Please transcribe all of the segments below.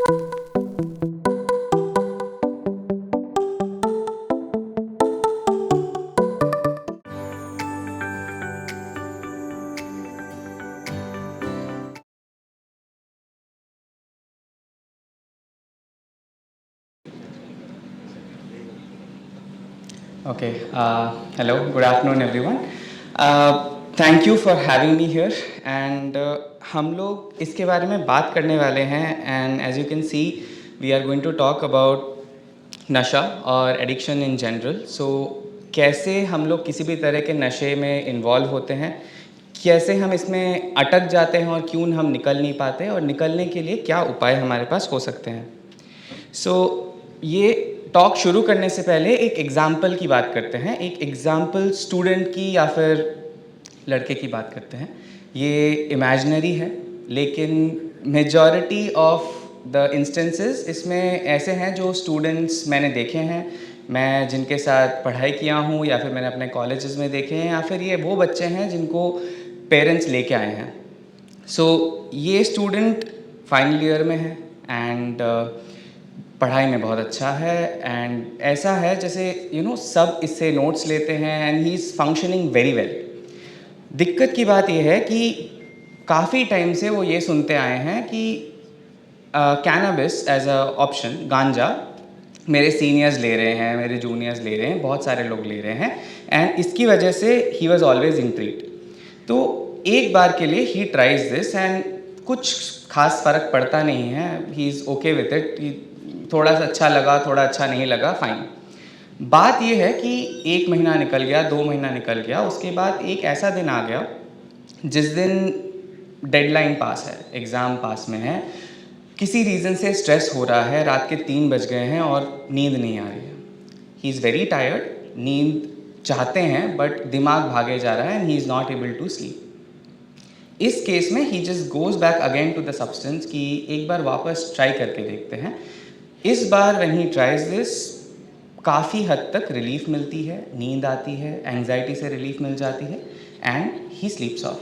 Okay, hello, good afternoon everyone. Thank you for having me here and हम लोग इसके बारे में बात करने वाले हैं and as you can see we are going to talk about नशा और एडिक्शन इन जनरल. सो कैसे हम लोग किसी भी तरह के नशे में इन्वॉल्व होते हैं, कैसे हम इसमें अटक जाते हैं और क्यों हम निकल नहीं पाते और निकलने के लिए क्या उपाय हमारे पास हो सकते हैं. सो ये टॉक शुरू करने से पहले एक एग्ज़ाम्पल की बात करते हैं. एक एग्ज़ाम्पल स्टूडेंट की या फिर लड़के की बात करते हैं. ये इमेजिनरी है लेकिन मेजॉरिटी ऑफ द इंस्टेंसेस इसमें ऐसे हैं जो स्टूडेंट्स मैंने देखे हैं, मैं जिनके साथ पढ़ाई किया हूँ या फिर मैंने अपने कॉलेजेस में देखे हैं, या फिर ये वो बच्चे हैं जिनको पेरेंट्स लेके आए हैं. सो ये स्टूडेंट फाइनल ईयर में है एंड पढ़ाई में बहुत अच्छा है एंड ऐसा है जैसे सब इससे नोट्स लेते हैं and he is functioning very well. दिक्कत की बात यह है कि काफ़ी टाइम से वो ये सुनते आए हैं कि कैनबिस एज अ ऑप्शन, गांजा, मेरे सीनियर्स ले रहे हैं, मेरे जूनियर्स ले रहे हैं, बहुत सारे लोग ले रहे हैं एंड इसकी वजह से ही वॉज ऑलवेज इंट्रीग्ड. तो एक बार के लिए ही ट्राइज दिस एंड कुछ खास फ़र्क पड़ता नहीं है, he is okay with it. थोड़ा सा अच्छा लगा, थोड़ा अच्छा नहीं लगा, फाइन. बात यह है कि 1 महीना निकल गया, 2 महीना निकल गया, उसके बाद एक ऐसा दिन आ गया जिस दिन डेडलाइन पास है, एग्ज़ाम पास में है, किसी रीज़न से स्ट्रेस हो रहा है, रात के 3 बज गए हैं और नींद नहीं आ रही है. ही इज़ वेरी टायर्ड, नींद चाहते हैं बट दिमाग भागे जा रहा है and he is not able to sleep. इस केस में he just goes back again to the substance कि एक बार वापस ट्राई करके देखते हैं. इस बार व्हेन ही ट्राइज दिस, काफ़ी हद तक रिलीफ मिलती है, नींद आती है, एंग्जाइटी से रिलीफ मिल जाती है and he sleeps off.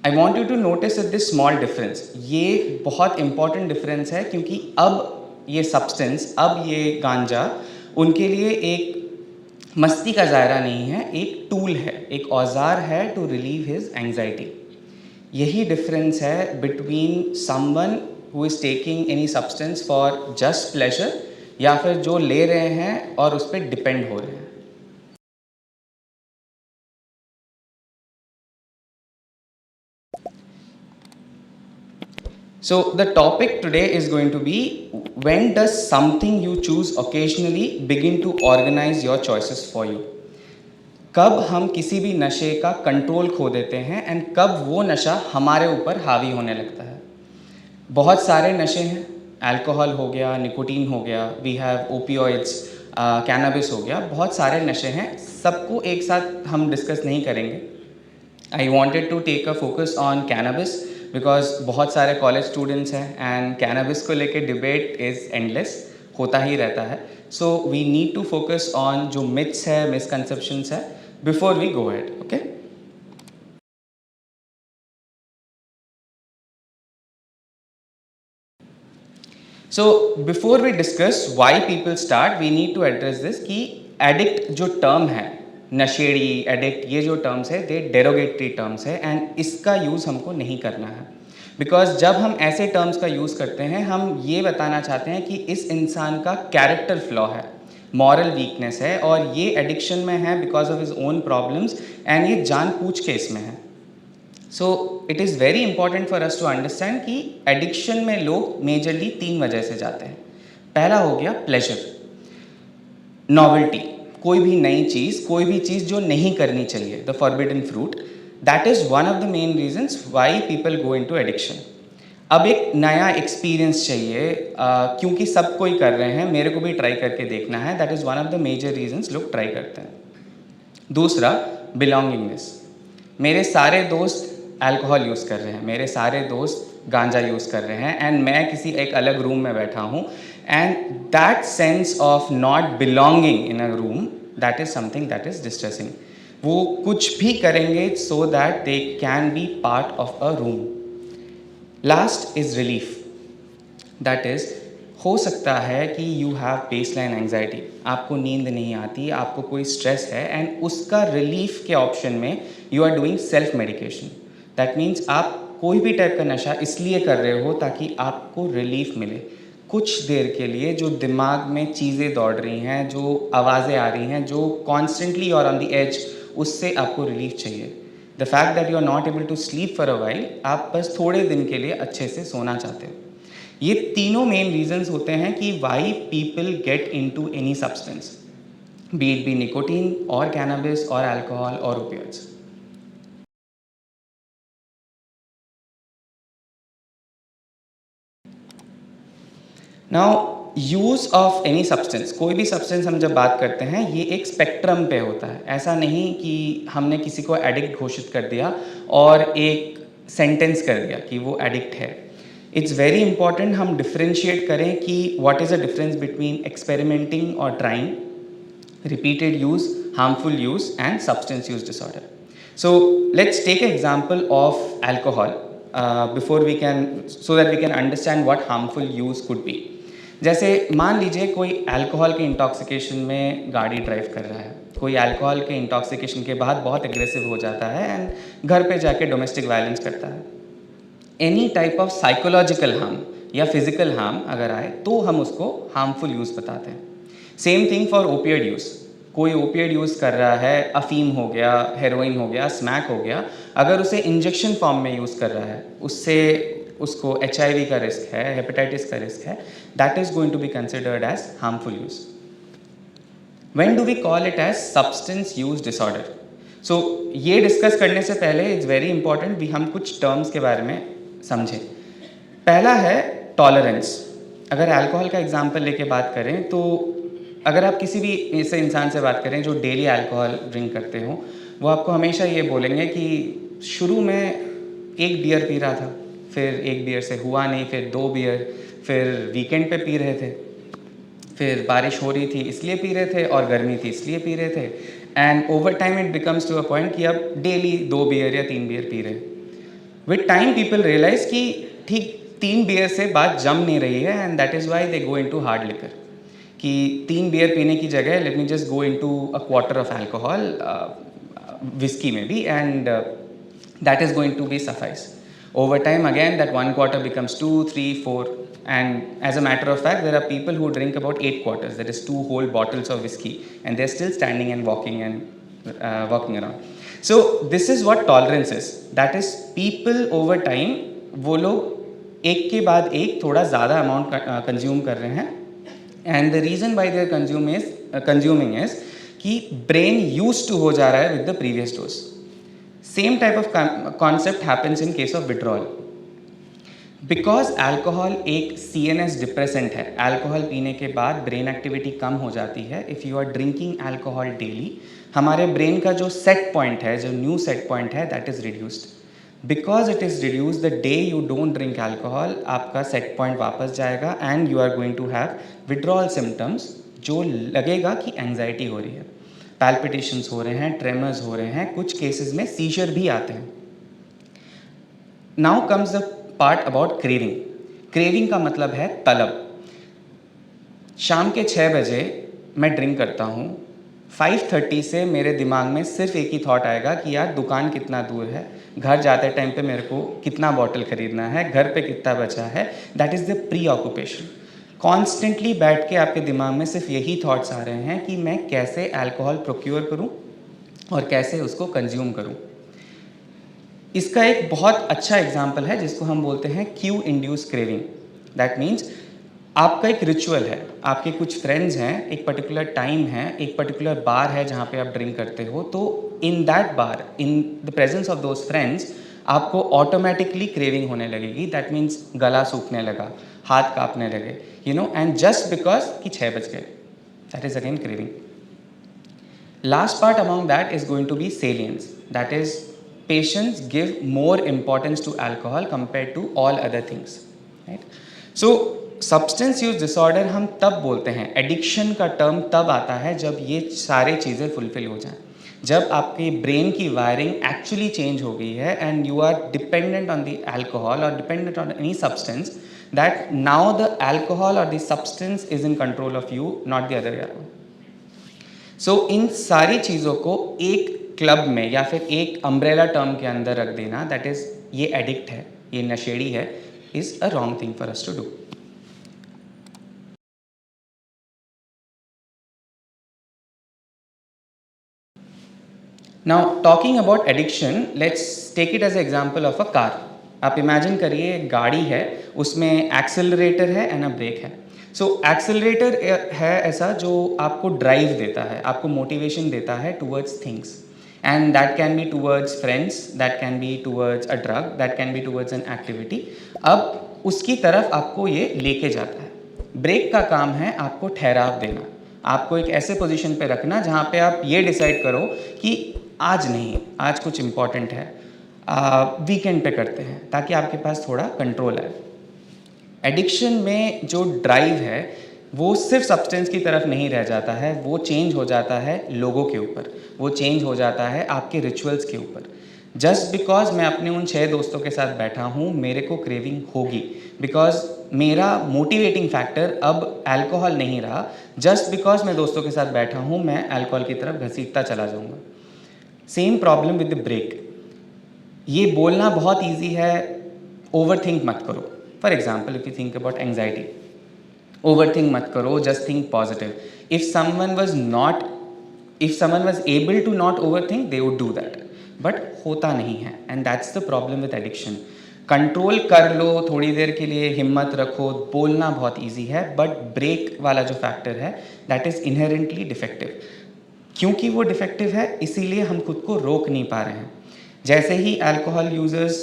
I want you to notice this small difference. ये बहुत इंपॉर्टेंट डिफरेंस है क्योंकि अब ये सब्सटेंस, अब ये गांजा उनके लिए एक मस्ती का ज़ायरा नहीं है, एक टूल है, एक औजार है टू रिलीव हिज एंग्जाइटी. यही डिफरेंस है between someone who is taking any substance for just pleasure या फिर जो ले रहे हैं और उस पर डिपेंड हो रहे हैं. So the topic today is going to be, when does something you choose occasionally begin to organize your choices for you? कब हम किसी भी नशे का कंट्रोल खो देते हैं एंड कब वो नशा हमारे ऊपर हावी होने लगता है. बहुत सारे नशे हैं, अल्कोहल हो गया, निकोटीन हो गया, वी हैव ओपियोइड्स, कैनबिस हो गया, बहुत सारे नशे हैं, सबको एक साथ हम डिस्कस नहीं करेंगे. I wanted to take a focus on cannabis because बहुत सारे कॉलेज स्टूडेंट्स हैं एंड कैनबिस को लेके डिबेट इज़ एंडलेस, होता ही रहता है. So we need to focus on जो मिथ्स है, मिसकंसेप्शंस है, before we go ahead. Okay, so before we discuss why people start, we need to address this कि एडिक्ट जो टर्म है, नशेड़ी, एडिक्ट, ये जो टर्म्स है दे डेरोगेटरी टर्म्स है एंड इसका यूज़ हमको नहीं करना है. बिकॉज जब हम ऐसे टर्म्स का यूज़ करते हैं, हम ये बताना चाहते हैं कि इस इंसान का कैरेक्टर फ्लॉ है, मॉरल वीकनेस है और ये एडिक्शन में है because of his own problems and ये जानबूझ के इसमें है. So it is very important for us to understand कि एडिक्शन में लोग मेजरली 3 वजह से जाते हैं. पहला हो गया प्लेजर, नॉवेल्टी, कोई भी नई चीज़, कोई भी चीज़ जो नहीं करनी चाहिए, the forbidden fruit, that is one of the main reasons why people go into addiction. अब एक नया एक्सपीरियंस चाहिए, क्योंकि सब कोई कर रहे हैं, मेरे को भी ट्राई करके देखना है, that is one of the major reasons लोग ट्राई करते हैं. दूसरा, बिलोंगिंगनेस, मेरे सारे दोस्त अल्कोहल यूज़ कर रहे हैं, मेरे सारे दोस्त गांजा यूज़ कर रहे हैं एंड मैं किसी एक अलग रूम में बैठा हूँ and that sense of not belonging in a room, that is something that is distressing. वो कुछ भी करेंगे so that they can be part of a room. Last is relief. That is, हो सकता है कि यू हैव बेसलाइन एंग्जाइटी, आपको नींद नहीं आती, आपको कोई स्ट्रेस है एंड उसका रिलीफ के ऑप्शन में you are doing self medication. That means आप कोई भी टाइप का नशा इसलिए कर रहे हो ताकि आपको रिलीफ मिले कुछ देर के लिए। जो दिमाग में चीज़ें दौड़ रही हैं, जो आवाज़ें आ रही हैं, जो कॉन्स्टेंटली और ऑन द एज, उससे आपको रिलीफ चाहिए। The fact that you are not able to sleep for a while, आप बस थोड़े दिन के लिए अच्छे से सोना चाहते हो। ये तीनों मेन रीजंस होते हैं कि why people get into any substance, B it be nicotine और कैनबिस और अल्कोहल और opioids. Now use of any substance, कोई भी सब्सटेंस हम जब बात करते हैं ये एक स्पेक्ट्रम पे होता है। ऐसा नहीं कि हमने किसी को एडिक्ट घोषित कर दिया और एक सेंटेंस कर दिया कि वो एडिक्ट है। इट्स वेरी इंपॉर्टेंट हम डिफ्रेंशिएट करें कि what is the difference between experimenting और trying, repeated use, harmful use, and substance use disorder. So let's take an example of alcohol before we can, so that we can understand what harmful use could be. जैसे मान लीजिए कोई alcohol के intoxication में गाड़ी drive कर रहा है, कोई अल्कोहल के इंटॉक्सिकेशन के बाद बहुत एग्रेसिव हो जाता है एंड घर पे जाके डोमेस्टिक वायलेंस करता है। Any type of psychological harm या फिजिकल हार्म अगर आए तो हम उसको हार्मफुल यूज़ बताते हैं। Same thing for opioid use, कोई ओपियड यूज़ कर रहा है, अफीम हो गया, हेरोइन हो गया, स्मैक हो गया, अगर उसे इंजेक्शन फॉर्म में यूज़ कर रहा है, उससे उसको HIV का रिस्क है, हेपेटाइटिस का रिस्क है, that is going to be considered as harmful use. When do we call it as substance use disorder? So ये डिस्कस करने से पहले इट्स वेरी इंपॉर्टेंट भी हम कुछ टर्म्स के बारे में समझें। पहला है टॉलरेंस। अगर अल्कोहल का एग्जांपल लेके बात करें तो अगर आप किसी भी ऐसे इंसान से बात करें जो डेली अल्कोहल ड्रिंक करते हो, वो आपको हमेशा ये बोलेंगे कि शुरू में एक बियर पी रहा था, फिर एक बियर से हुआ नहीं, फिर 2 बियर, फिर वीकेंड पे पी रहे थे, फिर बारिश हो रही थी इसलिए पी रहे थे और गर्मी थी इसलिए पी रहे थे, and over time it becomes to a point कि अब डेली 2 बियर या 3 बियर पी रहे। विद टाइम पीपल रियलाइज कि ठीक 3 बियर से बात जम नहीं रही है and that is why they go into hard liquor, कि 3 बियर पीने की जगह let me just go into a quarter of alcohol, whisky में भी, and that is going to be suffice. Over time again that 1 quarter becomes 2, 3, 4, and as a matter of fact there are people who drink about 8 quarters, that is 2 whole bottles of whiskey, and they're still standing and walking around. So this is what tolerance is, that is people over time वो लोग एक के बाद एक थोड़ा ज़्यादा amount consume कर रहे हैं, and the reason why they're consuming is कि ब्रेन यूज टू हो जा रहा है with the previous dose. Same type of concept happens in case of withdrawal. Because alcohol एक CNS डिप्रेसेंट है, अल्कोहल पीने के बाद ब्रेन एक्टिविटी कम हो जाती है। If you are drinking alcohol daily, हमारे ब्रेन का जो सेट पॉइंट है, जो न्यू सेट पॉइंट है, that is reduced. Because it is reduce the day you don't drink alcohol, आपका सेट पॉइंट वापस जाएगा and you are going to have withdrawal symptoms, जो लगेगा कि एंग्जाइटी हो रही है, पैल्पिटेशंस हो रहे हैं, ट्रेमर्स हो रहे हैं, कुछ केसेस में सीजर भी आते हैं। Now comes the part about craving. Craving का मतलब है तलब। शाम के 6 बजे मैं ड्रिंक करता हूँ, 5:30 से मेरे दिमाग में सिर्फ एक ही थॉट आएगा कि यार दुकान कितना दूर है, घर जाते टाइम पे मेरे को कितना बॉटल खरीदना है, घर पे कितना बचा है। That is the pre occupation. Constantly बैठ के आपके दिमाग में सिर्फ यही थॉट्स आ रहे हैं कि मैं कैसे अल्कोहल प्रोक्योर करूं और कैसे उसको कंज्यूम करूं। इसका एक बहुत अच्छा एग्जाम्पल है जिसको हम बोलते हैं Q induce craving. That means आपका एक रिचुअल है, आपके कुछ फ्रेंड्स हैं, एक पर्टिकुलर टाइम है, एक पर्टिकुलर बार है जहाँ पे आप ड्रिंक करते हो, तो in that bar, in the presence of those friends, आपको ऑटोमेटिकली क्रेविंग होने लगेगी। दैट मीन्स गला सूखने लगा, हाथ कांपने लगे, you know, and just because कि 6 बज गए, that is again craving. Last part among that is going to be salience, that is patients give more importance to alcohol compared to all other things, right? So substance use disorder हम तब बोलते हैं, addiction का term तब आता है जब ये सारे चीज़ें फुलफिल हो जाएं, जब आपकी ब्रेन की वायरिंग एक्चुअली चेंज हो गई है and you are dependent on the alcohol और dependent on any substance that now the alcohol or the substance is in control of you, not the other way around. सो इन सारी चीज़ों को एक club में या फिर एक अम्ब्रेला टर्म के अंदर रख देना, दैट इज़ ये एडिक्ट है, ये नशेड़ी है, is a wrong thing for us to do. Now talking about addiction, let's take it as a example of a car. आप इमेजिन करिए गाड़ी है, उसमें एक्सेलरेटर है एंड अ ब्रेक है. सो एक्सेलरेटर है ऐसा जो आपको ड्राइव देता है, आपको मोटिवेशन देता है towards things, and that can be towards friends, that can be towards a drug, that can be towards an activity. अब उसकी तरफ आपको ये लेके जाता है. ब्रेक का काम है आपको ठहराव देना, आपको एक ऐसे पोजीशन पे रखना जहाँ पे आप ये डिसाइड करो कि आज नहीं, आज कुछ इम्पॉर्टेंट है, वीकेंड पे करते हैं, ताकि आपके पास थोड़ा कंट्रोल आए. एडिक्शन में जो ड्राइव है वो सिर्फ सब्सटेंस की तरफ नहीं रह जाता है, वो चेंज हो जाता है लोगों के ऊपर, वो चेंज हो जाता है आपके रिचुअल्स के ऊपर. जस्ट बिकॉज मैं अपने उन 6 दोस्तों के साथ बैठा हूँ, मेरे को क्रेविंग होगी, बिकॉज मेरा मोटिवेटिंग फैक्टर अब अल्कोहल नहीं रहा. जस्ट बिकॉज मैं दोस्तों के साथ बैठा हूँ, मैं अल्कोहल की तरफ घसीटता चला जाऊँगा. Same problem with the brake. ये बोलना बहुत ईजी है, ओवर थिंक मत करो. For example, if you think about anxiety, overthink मत करो, just think positive. If someone was able to not overthink, they would do that, but होता नहीं है, and that's the problem with addiction. Control कर लो थोड़ी देर के लिए, हिम्मत रखो, बोलना बहुत ईजी है, बट ब्रेक वाला जो फैक्टर है दैट इज़ इनहेरेंटली डिफेक्टिव. क्योंकि वो डिफेक्टिव है इसीलिए हम खुद को रोक नहीं पा रहे हैं. जैसे ही अल्कोहल यूज़र्स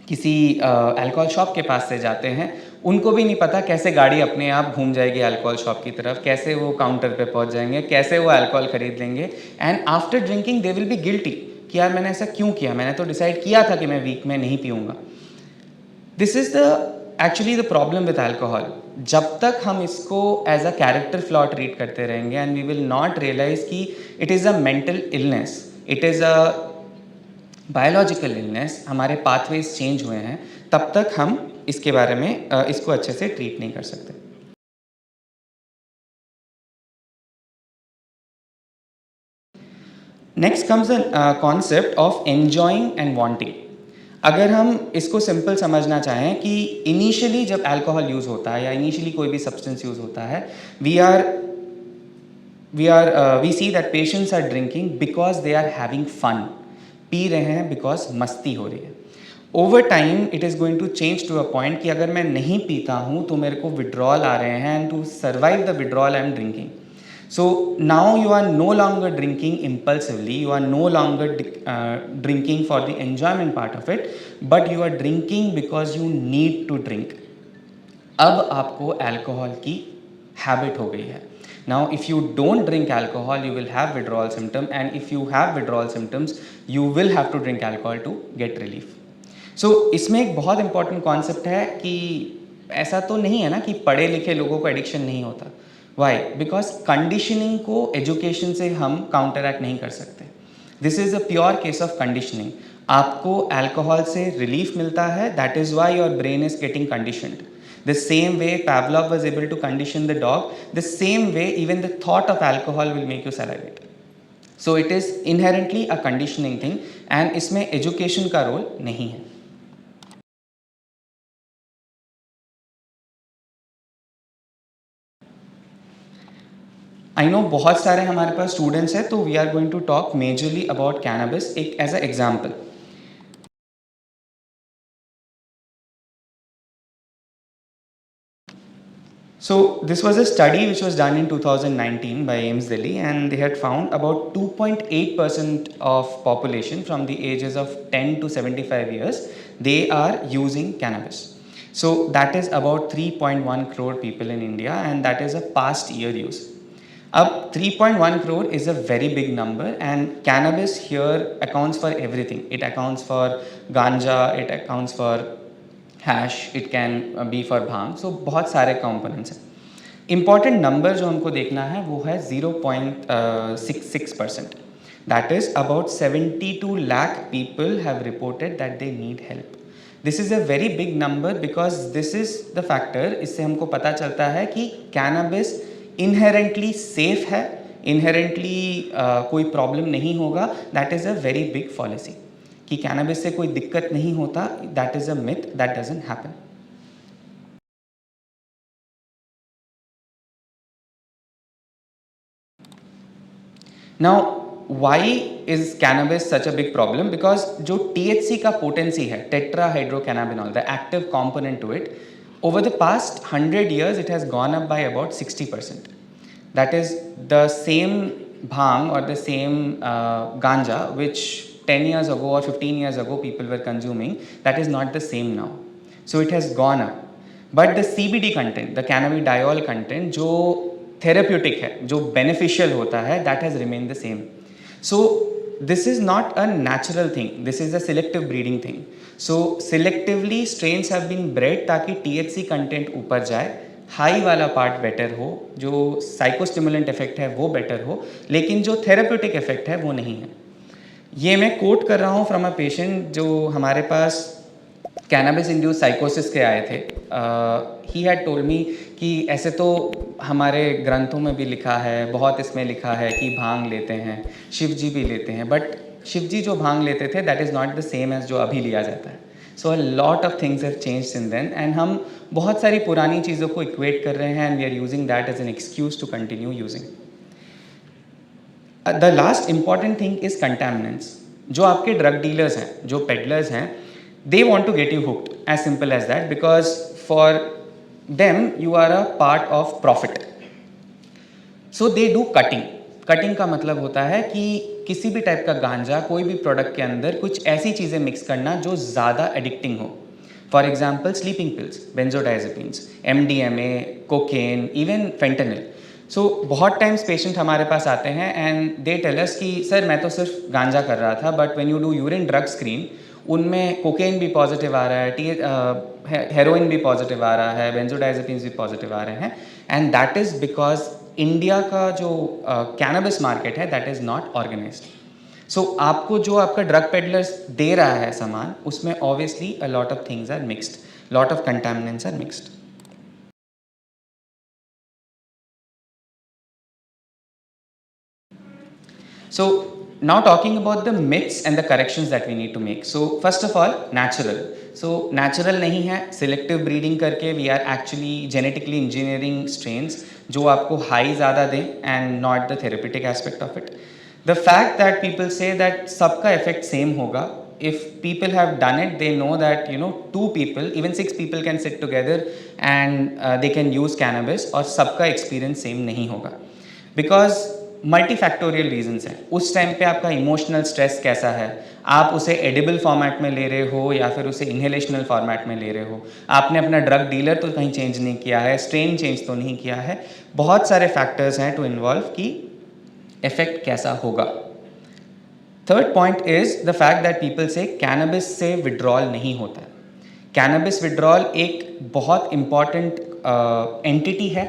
किसी अल्कोहल शॉप के पास से जाते हैं, उनको भी नहीं पता कैसे गाड़ी अपने आप घूम जाएगी अल्कोहल शॉप की तरफ, कैसे वो काउंटर पे पहुंच जाएंगे, कैसे वो अल्कोहल खरीद लेंगे, and after drinking they will be guilty कि यार मैंने ऐसा क्यों किया, मैंने तो डिसाइड किया था कि मैं वीक में नहीं पीऊँगा. This is actually the problem with alcohol. जब तक हम इसको as a character flaw treat करते रहेंगे and we will not realize कि it is a mental illness, it is a biological illness, हमारे पाथवेज चेंज हुए हैं, तब तक हम इसके बारे में इसको अच्छे से ट्रीट नहीं कर सकते. Next comes the concept of enjoying and wanting. अगर हम इसको सिंपल समझना चाहें कि इनिशियली जब अल्कोहल यूज़ होता है या इनिशियली कोई भी सब्सटेंस यूज़ होता है, we see that patients are drinking because they are having fun. पी रहे हैं बिकॉज मस्ती हो रही है. Over time it is going to change to a point कि अगर मैं नहीं पीता हूँ तो मेरे को विड्रॉल आ रहे हैं, and to survive the withdrawal I am drinking. So now you are no longer drinking impulsively, you are no longer drinking for the enjoyment part of it, but you are drinking because you need to drink. अब आपको alcohol की habit हो गई है. Now if you don't drink alcohol, you will have withdrawal symptom, and if you have withdrawal symptoms, you will have to drink alcohol to get relief. So इसमें एक बहुत important concept है कि ऐसा तो नहीं है ना कि पढ़े लिखे लोगों को एडिक्शन नहीं होता. वाई? बिकॉज कंडीशनिंग को एजुकेशन से हम काउंटरैक्ट नहीं कर सकते. This is a pure case of conditioning. आपको अल्कोहल से रिलीफ मिलता है, that is why your brain is getting conditioned. The same way Pavlov was able to condition the dog, the same way even the thought of alcohol will make you salivate. So it is inherently a conditioning thing, and इसमें education का role नहीं है. I know बहुत सारे हमारे पास students हैं, तो we are going to talk majorly about cannabis एक as a example. So this was a study which was done in 2019 by AIIMS Delhi, and they had found about 2.8% of population from the ages of 10 to 75 years, they are using cannabis. So that is about 3.1 crore people in India, and that is a past year use. Up 3.1 crore is a very big number, and cannabis here accounts for everything. It accounts for ganja, it accounts for hash, it can be for bhang. So बहुत सारे components हैं. Important number जो हमको देखना है वो है 0.66%. That is about 72 lakh people have reported that they need help. This is a very big number because this is the factor. इससे हमको पता चलता है कि कैनबिस इनहेरेंटली सेफ है, इनहेरेंटली कोई प्रॉब्लम नहीं होगा. That is a very big fallacy कि कैनबिस से कोई दिक्कत नहीं होता. That is a myth, that doesn't happen. Now why is cannabis such a big problem? Because जो THC का पोटेंसी है, tetrahydrocannabinol, the active component to it, over the past 100 years it has gone up by about 60%. That is the same bhang or the same ganja which 10 years ago or 15 years ago people were consuming, that is not the same now. So it has gone up. But the CBD content, the cannabidiol content, जो therapeutic है, जो beneficial होता है, that has remained the same. So this is not a natural thing, this is a selective breeding thing. So selectively strains have been bred ताकि THC content ऊपर जाए, high वाला part better हो, जो साइकोस्टिमुलेंट इफेक्ट है वो better हो, लेकिन जो थेरेप्यूटिक इफेक्ट है वो नहीं है. ये मैं कोट कर रहा हूँ फ्रॉम अ पेशेंट जो हमारे पास कैनबिस इंड्यूस साइकोसिस के आए थे. ही हैड टोल्ड मी कि ऐसे तो हमारे ग्रंथों में भी लिखा है, बहुत इसमें लिखा है कि भांग लेते हैं, शिव जी भी लेते हैं, बट शिव जी जो भांग लेते थे that is not the same as जो अभी लिया जाता है. So a lot of things have changed in then and हम बहुत सारी पुरानी चीज़ों को इक्वेट कर रहे हैं and we are using that as an excuse to continue using. The last important thing is contaminants. जो आपके ड्रग डीलर्स हैं, जो पेडलर्स हैं, they want to get you hooked, as simple as that, because for them you are a part of profit. So they do cutting. Cutting का मतलब होता है कि किसी भी टाइप का गांजा, कोई भी प्रोडक्ट के अंदर कुछ ऐसी चीज़ें मिक्स करना जो ज़्यादा एडिक्टिंग हो. For example sleeping pills, benzodiazepines, MDMA, cocaine, even fentanyl. So बहुत टाइम्स पेशेंट हमारे पास आते हैं एंड दे टेल अस कि सर मैं तो सिर्फ गांजा कर रहा था, but when you do urine drug screen उनमें कोकेन भी पॉजिटिव आ रहा है, हेरोइन भी पॉजिटिव आ रहा है, बेंजोडाइजेपिन्स भी पॉजिटिव आ रहे हैं. And that is because India का जो कैनबिस मार्केट है दैट इज़ नॉट ऑर्गेनाइज्ड. सो आपको जो आपका ड्रग पेडलर्स दे रहा है सामान, उसमें obviously a lot of things are mixed, lot of contaminants are mixed. So now talking about the myths and the corrections that we need to make. So first of all, natural. So natural नहीं है, selective breeding करके we are actually genetically engineering strains जो आपको high ज़्यादा दें and not the therapeutic aspect of it. The fact that people say that सबका effect same होगा, if people have done it, they know that two people, even 6 people can sit together and they can use cannabis और सबका experience same नहीं होगा. Because multifactorial reasons हैं. उस time पे आपका इमोशनल स्ट्रेस कैसा है, आप उसे एडिबल फॉर्मेट में ले रहे हो या फिर उसे इनहेलेशनल फॉर्मेट में ले रहे हो, आपने अपना ड्रग डीलर तो कहीं चेंज नहीं किया है, स्ट्रेन चेंज तो नहीं किया है. बहुत सारे फैक्टर्स हैं टू इन्वॉल्व कि इफेक्ट कैसा होगा. Third point is the fact that people से कैनबिस से विड्रॉल नहीं होता है. कैनबिस विड्रॉल एक बहुत इंपॉर्टेंट एंटिटी है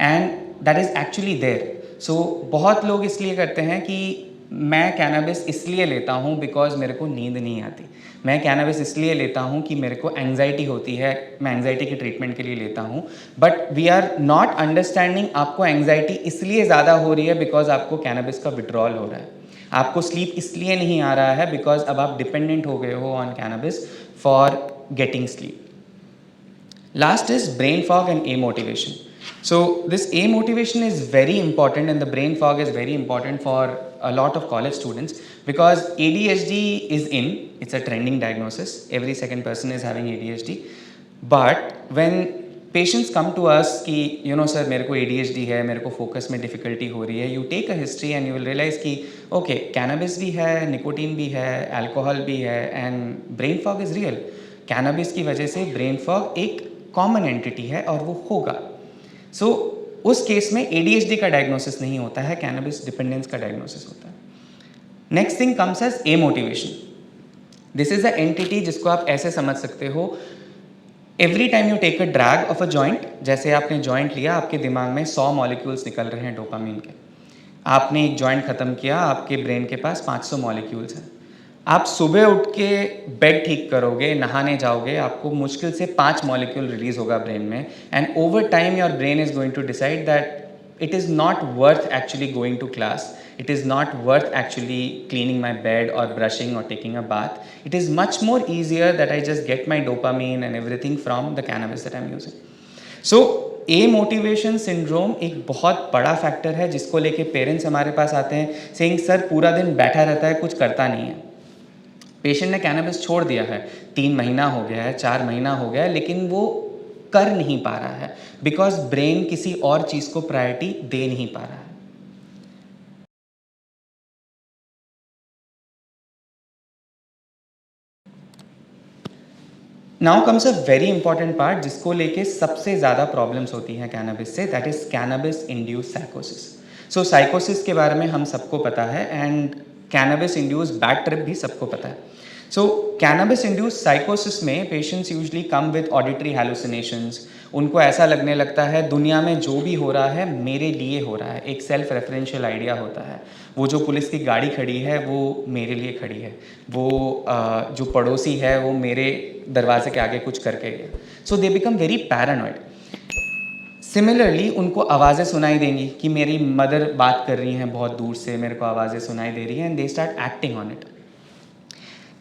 and that is actually there. So बहुत लोग इसलिए करते हैं कि मैं कैनबिस इसलिए लेता हूँ बिकॉज मेरे को नींद नहीं आती, मैं कैनबिस इसलिए लेता हूँ कि मेरे को एंग्जाइटी होती है, मैं एंग्जाइटी की ट्रीटमेंट के लिए लेता हूँ. But we are not understanding आपको एंग्जाइटी इसलिए ज़्यादा हो रही है बिकॉज आपको कैनबिस का विड्रॉल हो रहा है. आपको स्लीप इसलिए नहीं आ रहा है बिकॉज अब आप डिपेंडेंट हो गए हो on cannabis for getting sleep. Last is brain fog and amotivation. So this amotivation is very important and the brain fog is very important for a lot of college students because ADHD is in, it's a trending diagnosis. Every second person is having ADHD. But when patients come to us कि sir मेरे को ADHD है, मेरे को focus में difficulty हो रही है, you take a history and you will realize कि okay, cannabis भी है, nicotine भी है, alcohol भी है and brain fog is real. Cannabis की वजह से brain fog एक कॉमन एंटिटी है और वो होगा. सो उस केस में ADHD का डायग्नोसिस नहीं होता है, कैनबिस डिपेंडेंस का डायग्नोसिस होता है. Next thing comes as amotivation. This is a entity जिसको आप ऐसे समझ सकते हो, every time you take a drag of a joint, जैसे आपने जॉइंट लिया, आपके दिमाग में 100 मॉलिक्यूल्स निकल रहे हैं डोपामिन के. आपने एक जॉइंट ख़त्म किया, आपके ब्रेन के पास 500 मॉलिक्यूल्स हैं. आप सुबह उठ के बेड ठीक करोगे, नहाने जाओगे, आपको मुश्किल से 5 मॉलिक्यूल रिलीज़ होगा ब्रेन में and over time your brain is going to decide that it is not worth actually going to class. It is not worth actually cleaning my bed or brushing or taking a bath. It is much more easier that I just get my dopamine and everything from the cannabis that I'm using. So a motivation syndrome एक बहुत बड़ा factor है जिसको लेके parents हमारे पास आते हैं saying sir पूरा दिन बैठा रहता है कुछ करता नहीं है। पेशेंट ने कैनबिस छोड़ दिया है, 3 महीना हो गया है, 4 महीना हो गया है, लेकिन वो कर नहीं पा रहा है बिकॉज ब्रेन किसी और चीज़ को प्रायोरिटी दे नहीं पा रहा है। Now comes a very important part जिसको लेके सबसे ज़्यादा प्रॉब्लम्स होती हैं कैनबिस से, दैट इज़ कैनबिस इंड्यूस साइकोसिस। सो साइकोसिस के बारे में हम सबको पता है and cannabis induce bad trip भी सबको पता है। सो कैनबिस इंड्यूस साइकोसिस में patients usually come with auditory हैलुसिनेशंस। उनको ऐसा लगने लगता है दुनिया में जो भी हो रहा है मेरे लिए हो रहा है, एक सेल्फ रेफरेंशियल आइडिया होता है। वो जो पुलिस की गाड़ी खड़ी है वो मेरे लिए खड़ी है, वो जो पड़ोसी है वो मेरे दरवाजे के आगे कुछ करके गया। So they become very paranoid. Similarly उनको आवाज़ें सुनाई देंगी कि मेरी मदर बात कर रही हैं बहुत दूर से, मेरे को आवाज़ें सुनाई दे रही हैं and they start acting on it.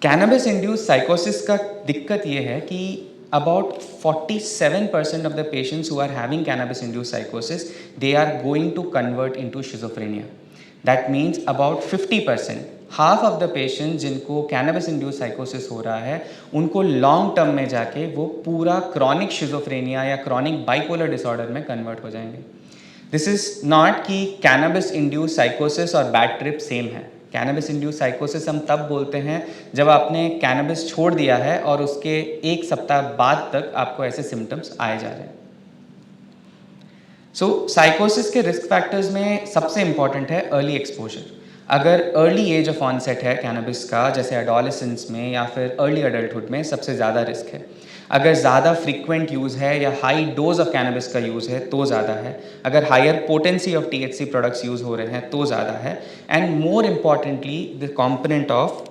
Cannabis induced साइकोसिस का दिक्कत ये है कि about 47% of the patients who are having cannabis induced psychosis, they are going to convert into schizophrenia. That means about 50%, half of the patients जिनको cannabis induced psychosis हो रहा है उनको long term में जाके वो पूरा chronic schizophrenia या chronic bipolar disorder में convert हो जाएंगे। दिस इज़ नॉट कि कैनबिस इंड्यूस साइकोसिस और बैड ट्रिप सेम है। कैनबिस इंड्यूस साइकोसिस हम तब बोलते हैं जब आपने कैनबिस छोड़ दिया है और उसके 1 सप्ताह बाद तक आपको ऐसे सिम्टम्स आए जा रहे हैं। सो साइकोसिस के रिस्क फैक्टर्स में सबसे इंपॉर्टेंट है अर्ली एक्सपोजर। अगर अर्ली एज ऑफ ऑनसेट है कैनबिस का, जैसे एडोलेसेंस में या फिर अर्ली एडल्टहुड में, सबसे ज़्यादा रिस्क है। अगर ज़्यादा फ्रीक्वेंट यूज़ है या हाई डोज ऑफ कैनबिस का यूज़ है तो ज़्यादा है। अगर higher potency of THC products use हो रहे हैं तो ज़्यादा है। And more importantly the component of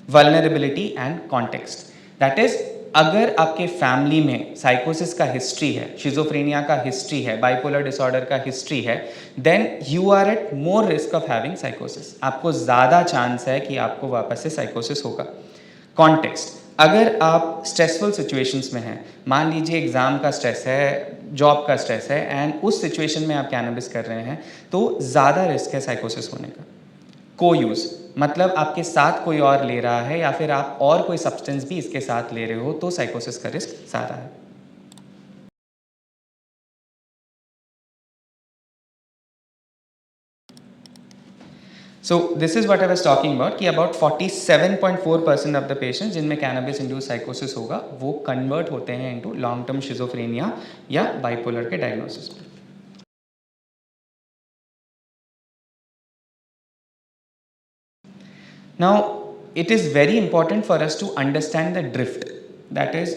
vulnerability and context, that is अगर आपके फैमिली में साइकोसिस का हिस्ट्री है, शिजोफ्रेनिया का हिस्ट्री है, बाइपोलर डिसऑर्डर का हिस्ट्री है, then you are at more risk of having साइकोसिस। आपको ज़्यादा चांस है कि आपको वापस से साइकोसिस होगा। कॉन्टेक्स्ट, अगर आप स्ट्रेसफुल सिचुएशंस में हैं, मान लीजिए एग्ज़ाम का स्ट्रेस है, जॉब का स्ट्रेस है एंड उस सिचुएशन में आप कैनबिस कर रहे हैं तो ज़्यादा रिस्क है साइकोसिस होने का। को यूज़ मतलब आपके साथ कोई और ले रहा है या फिर आप और कोई सब्सटेंस भी इसके साथ ले रहे हो तो साइकोसिस का रिस्क ज़्यादा है। So this is what I was talking about कि अबाउट 47.4% ऑफ द पेशेंट्स जिनमें कैनबिस इंड्यूस साइकोसिस होगा वो कन्वर्ट होते हैं इनटू लॉन्ग टर्म शिजोफ्रेनिया या बाइपोलर के डायग्नोसिस में। Now, it is very important for us to understand the drift. That is,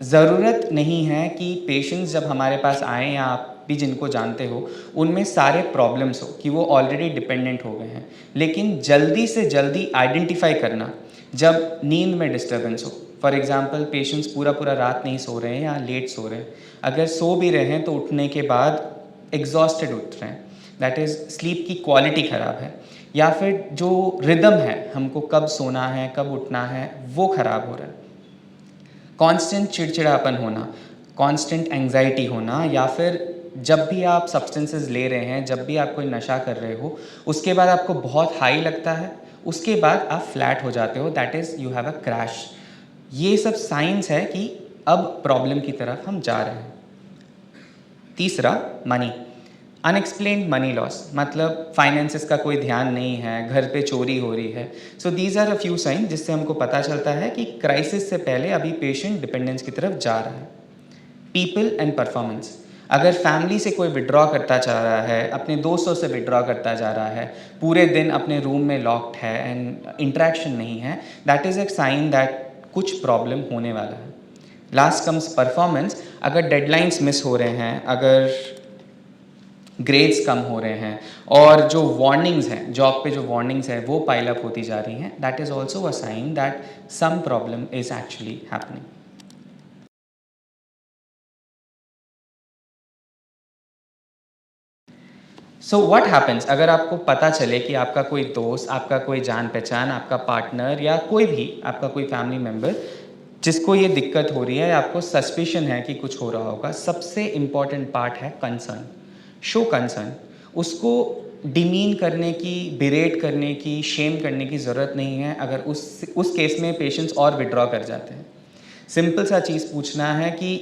ज़रूरत नहीं है कि पेशेंट्स जब हमारे पास आएँ या आप भी जिनको जानते हो उनमें सारे प्रॉब्लम्स हो कि वो ऑलरेडी डिपेंडेंट हो गए हैं, लेकिन जल्दी से जल्दी आइडेंटिफाई करना जब नींद में डिस्टर्बेंस हो। फॉर एग्जांपल पेशेंट्स पूरा पूरा रात नहीं सो रहे हैं या लेट सो रहे हैं, अगर सो भी रहे हैं तो उठने के बाद एग्जॉस्टेड उठ रहे हैं, दैट इज़ स्लीप की क्वालिटी ख़राब है, या फिर जो रिदम है हमको कब सोना है कब उठना है वो ख़राब हो रहा है। कांस्टेंट चिड़चिड़ापन होना, कांस्टेंट एंग्जाइटी होना, या फिर जब भी आप सब्सटेंसेस ले रहे हैं, जब भी आप कोई नशा कर रहे हो उसके बाद आपको बहुत हाई लगता है, उसके बाद आप फ्लैट हो जाते हो, that is you have a crash. ये सब साइंस है कि अब प्रॉब्लम की तरफ हम जा रहे हैं। तीसरा, मनी, अनएक्सप्लेन्ड मनी लॉस, मतलब फाइनेंसेस का कोई ध्यान नहीं है, घर पे चोरी हो रही है। So these are a few sign जिससे हमको पता चलता है कि क्राइसिस से पहले अभी पेशेंट डिपेंडेंस की तरफ जा रहा है। पीपल एंड परफॉर्मेंस, अगर फैमिली से कोई विड्रॉ करता जा रहा है, अपने दोस्तों से विड्रॉ करता जा रहा है, पूरे दिन अपने रूम में लॉक्ड है एंड इंटरेक्शन नहीं है, that is a sign that कुछ प्रॉब्लम होने वाला है। लास्ट कम्स परफॉर्मेंस, अगर डेडलाइंस मिस हो रहे हैं, अगर ग्रेड्स कम हो रहे हैं, और जो वार्निंग्स हैं, जॉब पे जो वार्निंग्स हैं वो पाइल अप होती जा रही हैं, that is also a sign that some problem is actually happening. So what happens अगर आपको पता चले कि आपका कोई दोस्त, आपका कोई जान पहचान, आपका पार्टनर या कोई भी आपका कोई फैमिली मेम्बर जिसको ये दिक्कत हो रही है, आपको सस्पिशन है कि कुछ हो रहा होगा, सबसे इम्पॉर्टेंट पार्ट है कंसर्न. Show concern. उसको डिमीन करने की, बिरेट करने की, शेम करने की ज़रूरत नहीं है. अगर उस केस में पेशेंट्स और विड्रॉ कर जाते हैं. सिंपल सा चीज़ पूछना है कि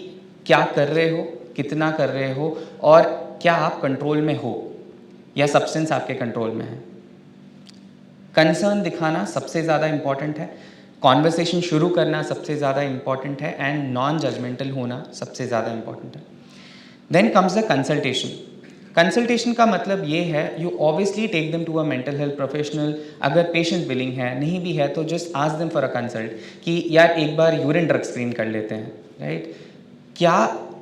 क्या कर रहे हो, कितना कर रहे हो, और क्या आप कंट्रोल में हो या सब्सटेंस आपके कंट्रोल में है. कंसर्न दिखाना सबसे ज़्यादा इम्पॉर्टेंट है. कॉन्वर्सेशन शुरू करना सबसे ज़्यादा इम्पॉर्टेंट है, एंड नॉन जजमेंटल होना सबसे ज़्यादा इम्पॉर्टेंट है. Then comes the consultation. Consultation का मतलब ये है, you obviously take them to a mental health professional. अगर पेशेंट विलिंग है, नहीं भी है तो just ask them for a consult कि यार एक बार यूरिन ड्रग स्क्रीन कर लेते हैं, राइट. क्या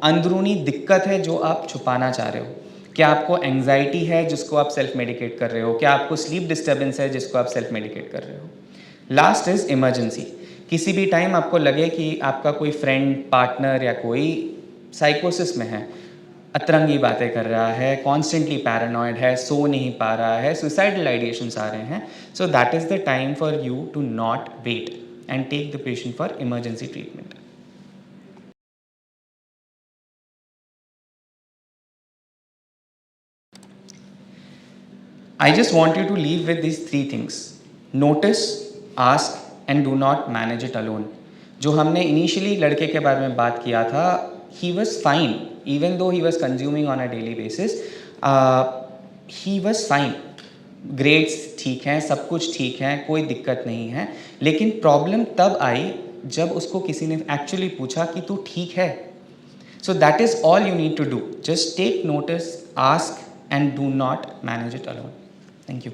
अंदरूनी दिक्कत है जो आप छुपाना चाह रहे हो? क्या आपको एंग्जाइटी है जिसको आप सेल्फ मेडिकेट कर रहे हो? क्या आपको स्लीप डिस्टर्बेंस है जिसको आप सेल्फ मेडिकेट कर रहे हो? Last is emergency. किसी भी टाइम आपको लगे कि आपका कोई फ्रेंड, पार्टनर या कोई साइकोसिस में है, अतरंगी बातें कर रहा है, कॉन्स्टेंटली पैरानॉइड है, सो नहीं पा रहा है, सुसाइडल आइडिएशंस आ रहे हैं, so that is the time for you to not wait and take the patient for emergency treatment. I just want you to leave with these three things: notice, ask and do not manage it alone. जो हमने initially लड़के के बारे में बात किया था, he was fine even though he was consuming on a daily basis. He was fine. Grades ठीक हैं, सब कुछ ठीक है, कोई दिक्कत नहीं है. लेकिन प्रॉब्लम तब आई जब उसको किसी ने एक्चुअली पूछा कि तू ठीक है. So that is all you need to do. Just take notice, ask and do not manage it alone. Thank you.